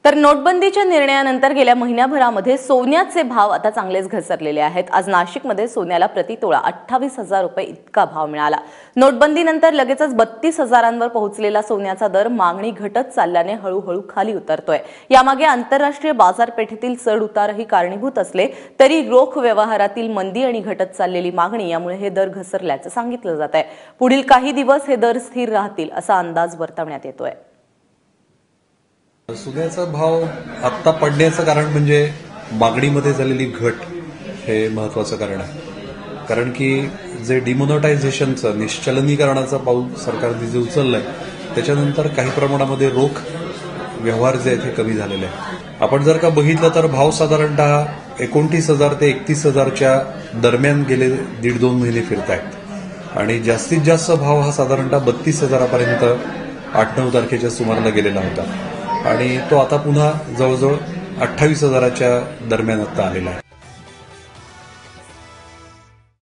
तर नोटबंदीच्या निर्णयानंतर गेल्या महिन्याभरामध्ये सोन्याचे भाव आता चांगलेच घसरलेले आहेत। आज नाशिकमध्ये सोन्याला प्रति तोळा 28,000 रुपये इतका भाव मिळाला। नोटबंदीनंतर लगेचच 32,000 पोहोचलेला सोन्याचा दर मागणी घटत चालल्याने हळूहळू खाली उतरतोय। यामागे आंतरराष्ट्रीय बाजारपेठेतील चढ उतारही कारणीभूत असले तरी रोख व्यवहारातील मंदी आणि घटत चाललेली मागणी यामुळे हे दर घसरल्याचं सांगितलं जात आहे। पुढील काही दिवस हे दर स्थिर राहतील असा अंदाज वर्तवण्यात येतोय। सोन्याचा भाव आत्ता पडण्याचं कारण म्हणजे मागणीमध्ये झालेली घट हे महत्वाचं कारण आहे। कारण की जे डिमोनेटायझेशनचं निश्चलनीकरणाचा पाऊल सरकारने जे उचललंय त्याच्यानंतर काही प्रमाणामध्ये रोख व्यवहार जे आहेत हे कमी झालेले आहेत। आपण जर का बघितलं तर भाव साधारणतः 29,000 ते 31,000च्या दरम्यान गेले 1.5-2 महिने फिरत आहेत आणि जास्तीत जास्त भाव हा साधारणतः 32,000पर्यंत 8-9 तारखेच्या सुमाराला गेलेला होता आणि तो आता पुन्हा जवळजवळ 28,000च्या दरम्यान आता आलेला आहे।